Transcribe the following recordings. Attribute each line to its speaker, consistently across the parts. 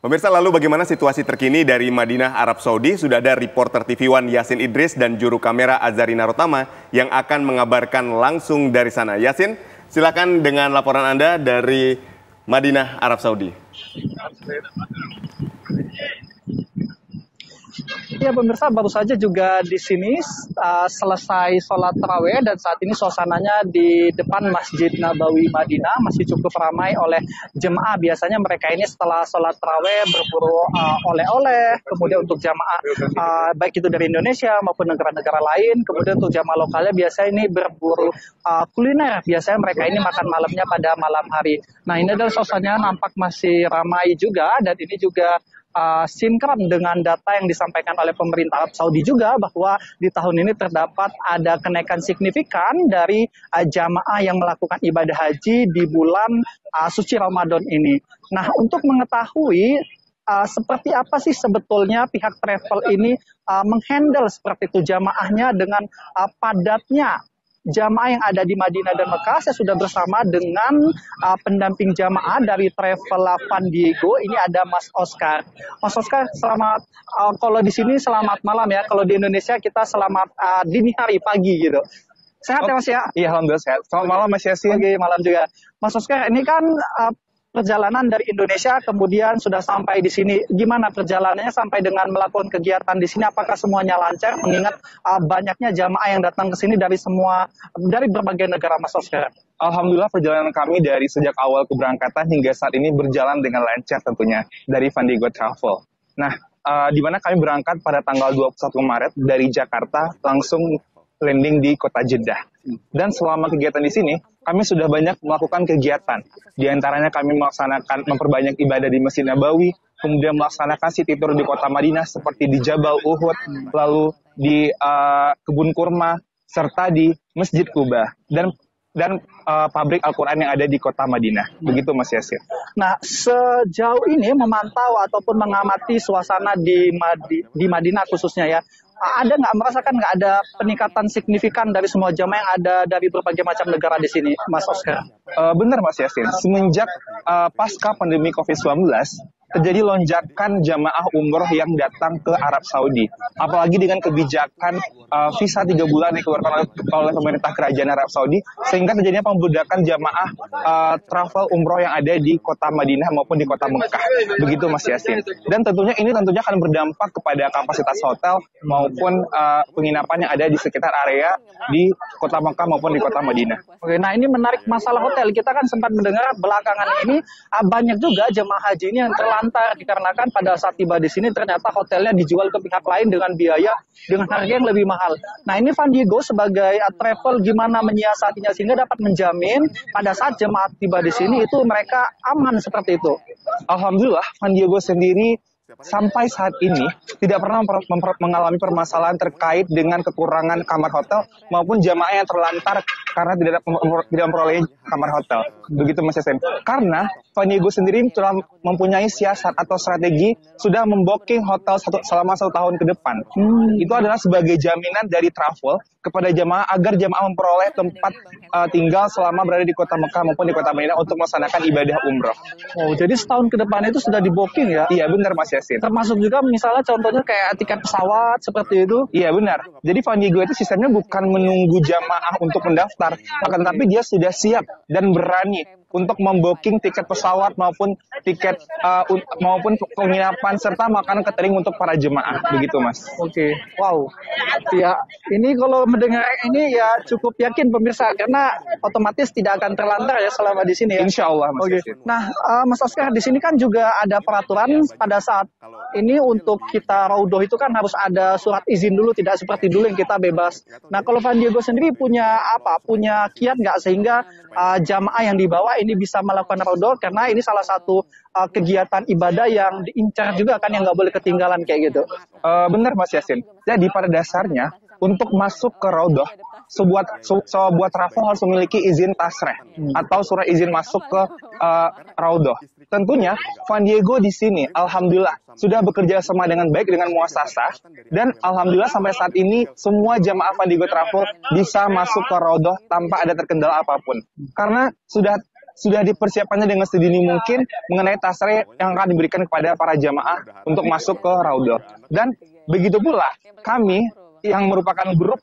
Speaker 1: Pemirsa, lalu bagaimana situasi terkini dari Madinah, Arab Saudi? Sudah ada reporter TV One Yasin Idris dan juru kamera Azarina Rotama yang akan mengabarkan langsung dari sana. Yasin, silakan dengan laporan Anda dari Madinah, Arab Saudi.
Speaker 2: Ya pemirsa, baru saja juga di sini selesai sholat tarawih dan saat ini suasananya di depan Masjid Nabawi Madinah masih cukup ramai oleh jemaah. Biasanya mereka ini setelah sholat tarawih berburu oleh-oleh, kemudian untuk jemaah baik itu dari Indonesia maupun negara-negara lain, kemudian untuk jemaah lokalnya biasanya ini berburu kuliner. Biasanya mereka ini makan malamnya pada malam hari. Nah, ini adalah suasananya nampak masih ramai juga, dan ini juga sinkron dengan data yang disampaikan oleh pemerintah Arab Saudi juga, bahwa di tahun ini terdapat ada kenaikan signifikan dari jamaah yang melakukan ibadah haji di bulan suci Ramadan ini. Nah, untuk mengetahui seperti apa sih sebetulnya pihak travel ini menghandle seperti itu jamaahnya dengan padatnya jamaah yang ada di Madinah dan Mekah, saya sudah bersama dengan pendamping jamaah dari Travel Van Diego. Ini ada Mas Oscar. Mas Oscar, selamat. Kalau di sini selamat malam ya. Kalau di Indonesia kita selamat dini hari, pagi gitu. Sehat ya Mas ya?
Speaker 3: Iya, alhamdulillah sehat. Selamat malam Mas Yasin.
Speaker 2: Oke, malam juga. Mas Oscar, ini kan perjalanan dari Indonesia kemudian sudah sampai di sini. Gimana perjalanannya sampai dengan melakukan kegiatan di sini? Apakah semuanya lancar? Mengingat banyaknya jamaah yang datang ke sini dari berbagai negara, Mas Oscar.
Speaker 3: Alhamdulillah perjalanan kami dari sejak awal keberangkatan hingga saat ini berjalan dengan lancar tentunya dari Van Diego Travel. Nah, di mana kami berangkat pada tanggal 21 Maret dari Jakarta langsung landing di kota Jeddah. Dan selama kegiatan di sini, kami sudah banyak melakukan kegiatan. Di antaranya kami memperbanyak ibadah di Masjid Nabawi, kemudian melaksanakan city tour di kota Madinah seperti di Jabal Uhud, lalu di kebun kurma, serta di Masjid Kuba dan pabrik Al-Quran yang ada di kota Madinah. Begitu Mas Yasir.
Speaker 2: Nah, sejauh ini memantau ataupun mengamati suasana di Madinah khususnya ya, ada merasakan ada peningkatan signifikan dari semua jamaah yang ada dari berbagai macam negara di sini, Mas Oscar?
Speaker 3: Benar Mas Yasin, semenjak pasca pandemi COVID-19, terjadi lonjakan jamaah umroh yang datang ke Arab Saudi. Apalagi dengan kebijakan visa 3 bulan yang dikeluarkan oleh pemerintah kerajaan Arab Saudi, sehingga terjadinya pembedakan jamaah travel umroh yang ada di kota Madinah maupun di kota Mekah. Begitu Mas Yasin. Dan tentunya akan berdampak kepada kapasitas hotel maupun penginapan yang ada di sekitar area di kota Mekah maupun di kota Madinah.
Speaker 2: Oke, nah ini menarik masalah hotel. Kita kan sempat mendengar belakangan ini banyak juga jemaah haji ini yang terlantar dikarenakan pada saat tiba di sini ternyata hotelnya dijual ke pihak lain dengan harga yang lebih mahal. Nah, ini Van Diego sebagai travel gimana menyiasatinya sehingga dapat menjamin pada saat jemaah tiba di sini itu mereka aman seperti itu.
Speaker 3: Alhamdulillah Van Diego sendiri sampai saat ini tidak pernah mengalami permasalahan terkait dengan kekurangan kamar hotel maupun jamaah yang terlantar karena tidak memperoleh kamar hotel. Begitu Mas Yasin. Karena Van Diego sendiri telah mempunyai siasat atau strategi sudah membooking hotel selama 1 tahun ke depan. Itu adalah sebagai jaminan dari travel kepada jamaah agar jamaah memperoleh tempat tinggal selama berada di kota Mekah maupun di kota Madinah untuk melaksanakan ibadah umroh.
Speaker 2: Oh, jadi setahun ke depan itu sudah di booking ya?
Speaker 3: Iya benar Mas Yasin.
Speaker 2: Termasuk juga misalnya contohnya kayak tiket pesawat seperti itu?
Speaker 3: Iya benar. Jadi Van Diego itu sistemnya bukan menunggu jamaah untuk mendaftar, akan tetapi dia sudah siap dan berani untuk membooking tiket pesawat maupun tiket maupun penginapan serta makanan catering untuk para jemaah. Begitu Mas.
Speaker 2: Oke. Wow. Ya, ini kalau mendengar ini ya cukup yakin pemirsa karena otomatis tidak akan terlantar ya selama di sini ya.
Speaker 3: Insya Allah Mas.
Speaker 2: Oke. Nah, Mas Oscar, di sini kan juga ada peraturan pada saat ini untuk kita raudhah itu kan harus ada surat izin dulu, tidak seperti dulu yang kita bebas. Nah, kalau Van Diego sendiri punya kiat nggak sehingga jamaah yang dibawa ini bisa melakukan raudhah, karena ini salah satu kegiatan ibadah yang diincar juga kan, yang nggak boleh ketinggalan kayak gitu.
Speaker 3: Benar Mas Yasin. Jadi pada dasarnya untuk masuk ke raudhah, sebuah travel harus memiliki izin tasreh atau surat izin masuk ke raudhah. Tentunya Van Diego di sini alhamdulillah sudah bekerja sama dengan baik dengan muasasah, dan alhamdulillah sampai saat ini semua jamaah Van Diego Travel bisa masuk ke raudhah tanpa ada terkendala apapun. Karena sudah sudah dipersiapkannya dengan sedini mungkin mengenai tasre yang akan diberikan kepada para jamaah untuk masuk ke Raudhah. Dan begitu pula kami yang merupakan grup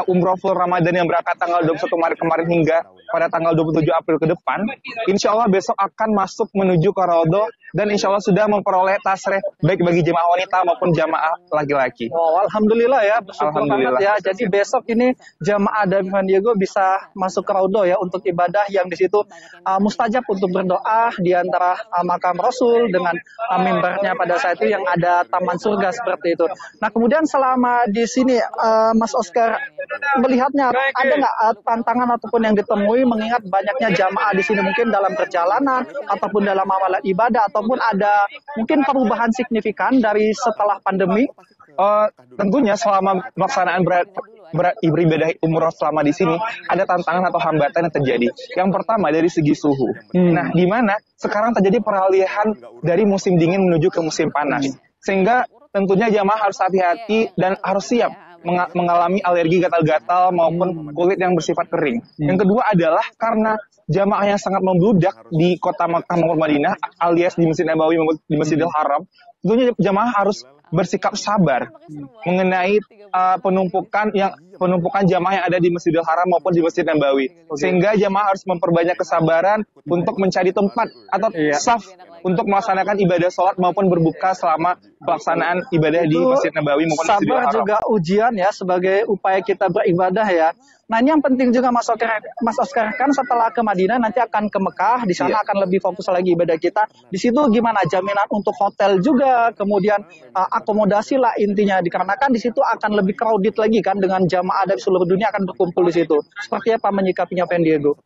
Speaker 3: Umroh Full Ramadan yang berangkat tanggal 21 Maret kemarin hingga pada tanggal 27 April ke depan, insya Allah besok akan masuk menuju ke Raudhah dan insya Allah sudah memperoleh tasreh baik bagi jemaah wanita maupun jemaah laki-laki.
Speaker 2: Oh, alhamdulillah ya, bersyukur banget ya. Jadi besok ini jemaah dari San Diego bisa masuk ke Raudhah ya untuk ibadah yang di situ mustajab untuk berdoa di antara makam Rasul dengan mimbarnya pada saat itu yang ada taman surga seperti itu. Nah, kemudian selama di sini Mas Oscar melihatnya ada nggak tantangan ataupun yang ditemui mengingat banyaknya jamaah di sini mungkin dalam perjalanan ataupun dalam amalan ibadah ataupun ada mungkin perubahan signifikan dari setelah pandemi?
Speaker 3: Tentunya selama pelaksanaan beribadah umroh selama di sini ada tantangan atau hambatan yang terjadi. Yang pertama dari segi suhu. Nah, di mana sekarang terjadi peralihan dari musim dingin menuju ke musim panas, sehingga tentunya jamaah harus hati-hati dan harus siap mengalami alergi gatal-gatal maupun kulit yang bersifat kering. Yang kedua adalah karena jamaah yang sangat membludak di kota Makkah maupun Madinah alias di Masjid Nabawi maupun di Masjidil Haram, tentunya jamaah harus bersikap sabar mengenai penumpukan jamaah yang ada di Masjidil Haram maupun di Masjid Nabawi. Sehingga jamaah harus memperbanyak kesabaran untuk mencari tempat atau saf untuk melaksanakan ibadah sholat maupun berbuka selama pelaksanaan ibadah di Masjid Nabawi maupun Masjidil Haram.
Speaker 2: Sabar juga ujian ya sebagai upaya kita beribadah ya. Nah, ini yang penting juga Mas Oscar kan setelah ke Madinah nanti akan ke Mekah, di sana akan lebih fokus lagi ibadah kita. Di situ gimana jaminan untuk hotel juga, kemudian akomodasi lah intinya dikarenakan di situ akan lebih crowded lagi kan dengan jamaah dari seluruh dunia akan berkumpul di situ. Seperti apa menyikapinya San Diego?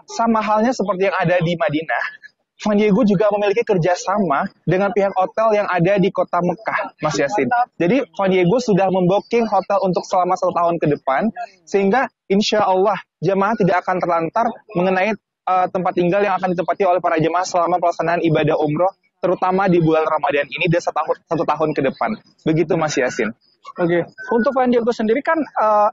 Speaker 3: Sama halnya seperti yang ada di Madinah. San Diego juga memiliki kerjasama dengan pihak hotel yang ada di kota Mekah, Mas Yasin. Jadi San Diego sudah membooking hotel untuk selama 1 tahun ke depan, sehingga insya Allah jemaah tidak akan terlantar mengenai tempat tinggal yang akan ditempati oleh para jemaah selama pelaksanaan ibadah umroh, terutama di bulan Ramadan ini dan 1 tahun ke depan. Begitu Mas Yasin.
Speaker 2: Oke, untuk San Diego sendiri kan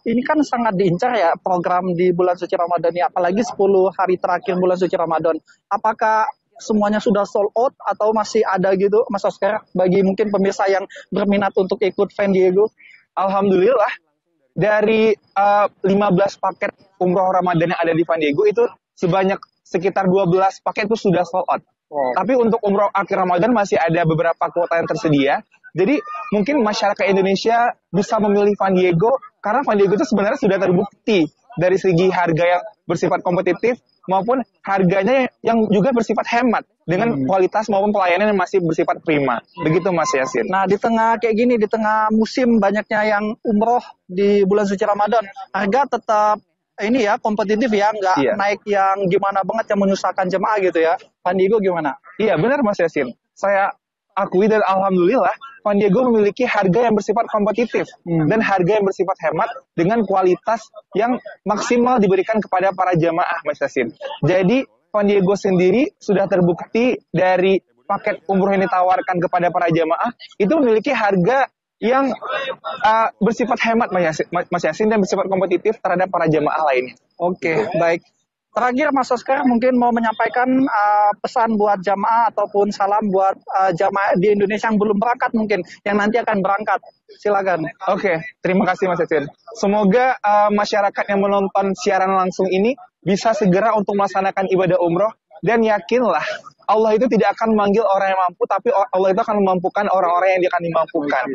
Speaker 2: ini kan sangat diincar ya program di bulan suci Ramadan ini, apalagi 10 hari terakhir bulan suci Ramadan. Apakah semuanya sudah sold out atau masih ada gitu Mas Oscar bagi mungkin pemirsa yang berminat untuk ikut San Diego?
Speaker 3: Alhamdulillah dari 15 paket umroh Ramadan yang ada di San Diego itu sebanyak sekitar 12 paket itu sudah sold out. Tapi untuk umroh akhir Ramadan masih ada beberapa kuota yang tersedia. Jadi mungkin masyarakat Indonesia bisa memilih San Diego karena San Diego itu sebenarnya sudah terbukti dari segi harga yang bersifat kompetitif maupun harganya yang juga bersifat hemat dengan kualitas maupun pelayanan yang masih bersifat prima. Begitu Mas Yasin.
Speaker 2: Nah, di tengah kayak gini, di tengah musim banyaknya yang umroh di bulan suci Ramadan, harga tetap ini ya kompetitif ya, nggak naik yang gimana banget yang menyusahkan jemaah gitu ya. San Diego gimana?
Speaker 3: Iya benar Mas Yasin. Saya akui dan alhamdulillah San Diego memiliki harga yang bersifat kompetitif dan harga yang bersifat hemat dengan kualitas yang maksimal diberikan kepada para jamaah Mas Yasin. Jadi San Diego sendiri sudah terbukti dari paket umroh yang ditawarkan kepada para jamaah itu memiliki harga yang bersifat hemat Mas Yasin dan bersifat kompetitif terhadap para jamaah lainnya.
Speaker 2: Oke, baik. Terakhir Mas Oscar mungkin mau menyampaikan pesan buat jamaah ataupun salam buat jamaah di Indonesia yang belum berangkat mungkin, yang nanti akan berangkat. Silakan.
Speaker 3: Oke, terima kasih Mas Yasin. Semoga masyarakat yang menonton siaran langsung ini bisa segera untuk melaksanakan ibadah umroh dan yakinlah Allah itu tidak akan memanggil orang yang mampu, tapi Allah itu akan memampukan orang-orang yang akan dimampukan.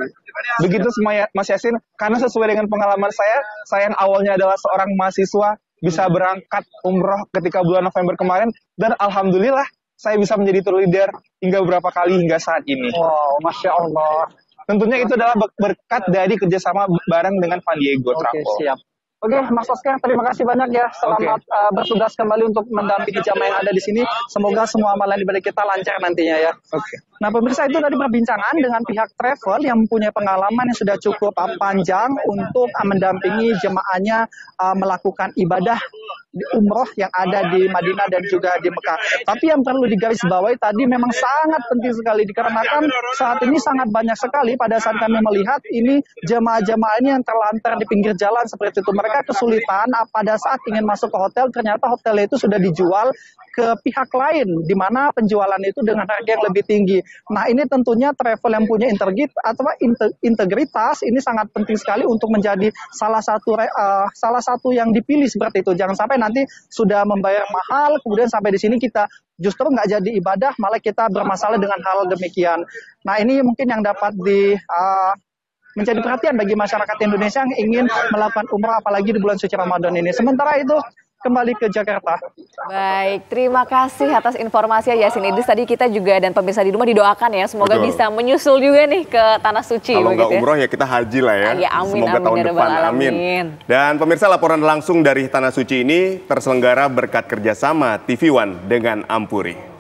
Speaker 3: Begitu semua Mas Yasin, karena sesuai dengan pengalaman saya yang awalnya adalah seorang mahasiswa, bisa berangkat umroh ketika bulan November kemarin, dan alhamdulillah saya bisa menjadi tour leader hingga beberapa kali hingga saat ini.
Speaker 2: Wow, Masya Allah.
Speaker 3: Tentunya itu adalah berkat dari kerjasama bareng dengan San Diego Travel.
Speaker 2: Oke, siap. Oke, Mas Oscar, terima kasih banyak ya. Selamat bertugas kembali untuk mendampingi jamaah yang ada di sini. Semoga semua amalan ibadah kita lancar nantinya ya.
Speaker 3: Oke.
Speaker 2: Nah, pemirsa, itu tadi perbincangan dengan pihak travel yang mempunyai pengalaman yang sudah cukup panjang untuk mendampingi jemaahnya melakukan ibadah umroh yang ada di Madinah dan juga di Mekah. Tapi yang perlu digarisbawahi tadi memang sangat penting sekali dikarenakan saat ini sangat banyak sekali pada saat kami melihat ini jemaah-jemaah ini yang terlantar di pinggir jalan seperti itu. Mereka kesulitan pada saat ingin masuk ke hotel, ternyata hotelnya itu sudah dijual ke pihak lain, di mana penjualan itu dengan harga yang lebih tinggi. Nah, ini tentunya travel yang punya integritas ini sangat penting sekali untuk menjadi salah satu yang dipilih seperti itu. Jangan sampai nanti sudah membayar mahal, kemudian sampai di sini kita justru nggak jadi ibadah, malah kita bermasalah dengan hal demikian. Nah, ini mungkin yang dapat menjadi perhatian bagi masyarakat Indonesia yang ingin melakukan umrah apalagi di bulan suci Ramadan ini. Sementara itu kembali ke Jakarta.
Speaker 4: Baik, terima kasih atas informasi Yasin Idris. Tadi kita juga dan pemirsa di rumah didoakan ya, semoga bisa menyusul juga nih ke Tanah Suci.
Speaker 1: Kalau nggak umroh ya kita haji lah ya.
Speaker 4: Ya amin,
Speaker 1: semoga
Speaker 4: amin,
Speaker 1: tahun depan, amin. Dan pemirsa, laporan langsung dari Tanah Suci ini terselenggara berkat kerjasama TV One dengan Ampuri.